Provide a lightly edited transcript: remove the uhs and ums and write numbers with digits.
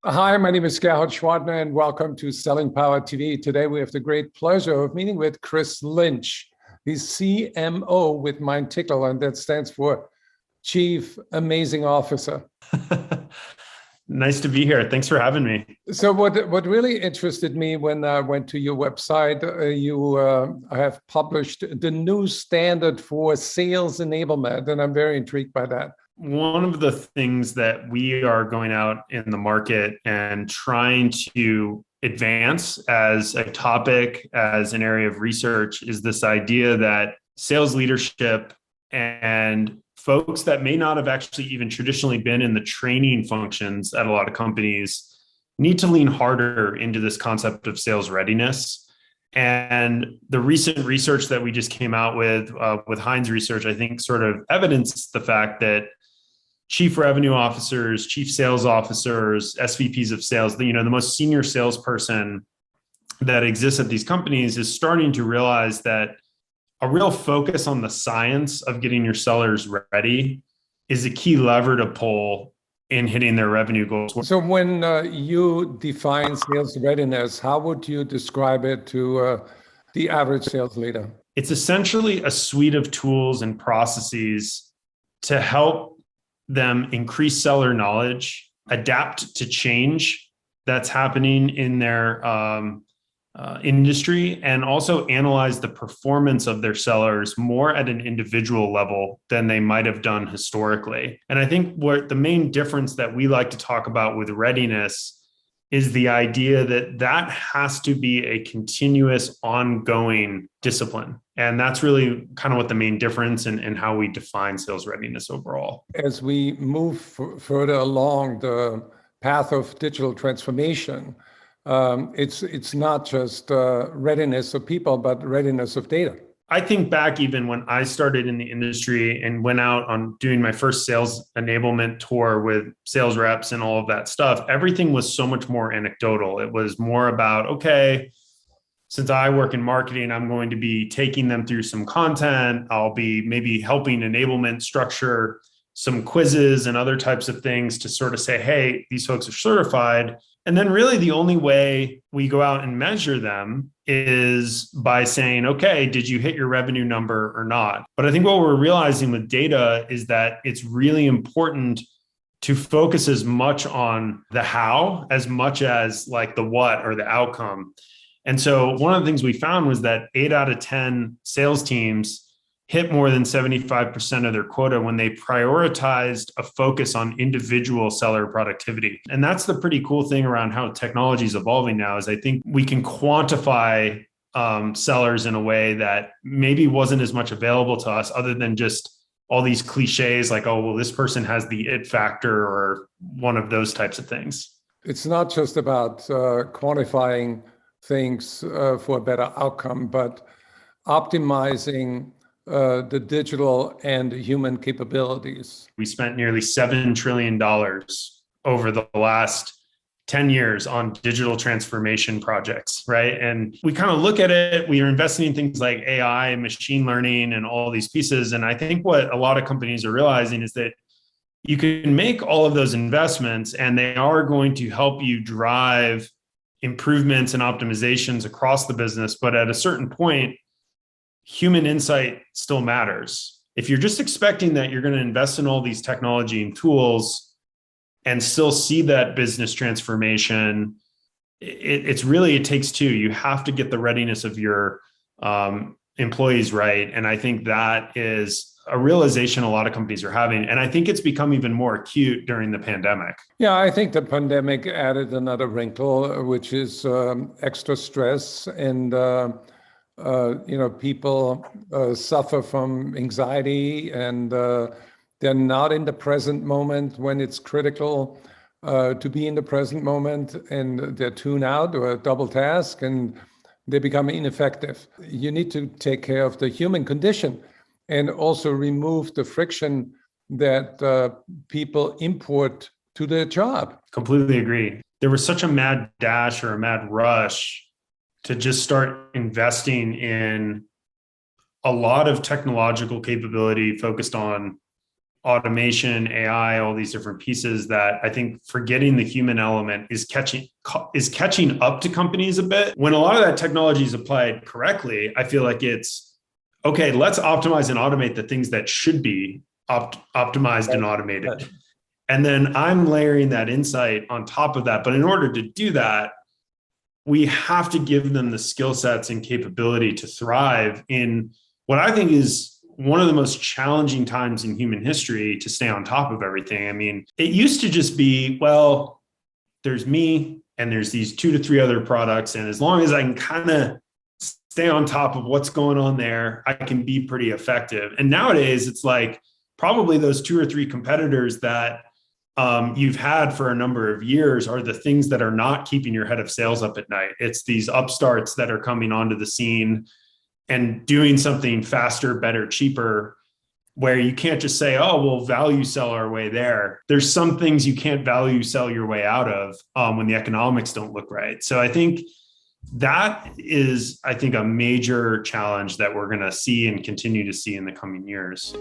Hi, my name is Gerhard Schwartner, and welcome to Selling Power TV. Today, we have the great pleasure of meeting with Chris Lynch. He's CMO with Mindtickle, and that stands for Chief Amazing Officer. Nice to be here. Thanks for having me. So, what really interested me when I went to your website, you have published the new standard for sales enablement, and I'm very intrigued by that. One of the things that we are going out in the market and trying to advance as a topic, as an area of research, is this idea that sales leadership and folks that may not have actually even traditionally been in the training functions at a lot of companies need to lean harder into this concept of sales readiness. And the recent research that we just came out with Heinz Research, I think sort of evidenced the fact that chief revenue officers, chief sales officers, SVPs of sales, the most senior salesperson that exists at these companies is starting to realize that a real focus on the science of getting your sellers ready is a key lever to pull in hitting their revenue goals. So, when you define sales readiness, how would you describe it to the average sales leader? It's essentially a suite of tools and processes to help them increase seller knowledge, adapt to change that's happening in their industry, and also analyze the performance of their sellers more at an individual level than they might have done historically. And I think what the main difference that we like to talk about with readiness is the idea that that has to be a continuous, ongoing discipline. And that's really kind of what the main difference in how we define sales readiness overall. As we move further along the path of digital transformation, it's not just readiness of people, but readiness of data. I think back even when I started in the industry and went out on doing my first sales enablement tour with sales reps and all of that stuff, everything was so much more anecdotal. It was more about, okay, since I work in marketing, I'm going to be taking them through some content. I'll be maybe helping enablement structure some quizzes and other types of things to sort of say, hey, these folks are certified. And then really the only way we go out and measure them is by saying, okay, did you hit your revenue number or not? But I think what we're realizing with data is that it's really important to focus as much on the how as much as like the what or the outcome. And so one of the things we found was that 8 out of 10 sales teams hit more than 75% of their quota when they prioritized a focus on individual seller productivity. And that's the pretty cool thing around how technology is evolving now is I think we can quantify sellers in a way that maybe wasn't as much available to us other than just all these cliches like, oh, well, this person has the it factor or one of those types of things. It's not just about quantifying things for a better outcome, but optimizing the digital and human capabilities. We spent nearly $7 trillion over the last 10 years on digital transformation projects, right? And we kind of look at it, we are investing in things like AI and machine learning and all these pieces. And I think what a lot of companies are realizing is that you can make all of those investments and they are going to help you drive improvements and optimizations across the business. But at a certain point, human insight still matters. If you're just expecting that you're going to invest in all these technology and tools and still see that business transformation, it takes two. You have to get the readiness of your employees right. And I think that is a realization a lot of companies are having. And I think it's become even more acute during the pandemic. Yeah, I think the pandemic added another wrinkle, which is extra stress and people suffer from anxiety and they're not in the present moment when it's critical to be in the present moment, and they're tune out or double task and they become ineffective. You need to take care of the human condition and also remove the friction that people import to their job. Completely agree. There was such a mad dash or a mad rush to just start investing in a lot of technological capability focused on automation, AI, all these different pieces that I think forgetting the human element is catching up to companies a bit. When a lot of that technology is applied correctly, I feel like it's okay, let's optimize and automate the things that should be optimized and automated. And then I'm layering that insight on top of that. But in order to do that, we have to give them the skill sets and capability to thrive in what I think is one of the most challenging times in human history to stay on top of everything. I mean, it used to just be, well, there's me and there's these 2 to 3 other products. And as long as I can kind of stay on top of what's going on there, I can be pretty effective. And nowadays it's like probably those 2 or 3 competitors that you've had for a number of years are the things that are not keeping your head of sales up at night. It's these upstarts that are coming onto the scene and doing something faster, better, cheaper, where you can't just say, oh, we'll value sell our way there. There's some things you can't value sell your way out of when the economics don't look right. So I think that is, a major challenge that we're going to see and continue to see in the coming years.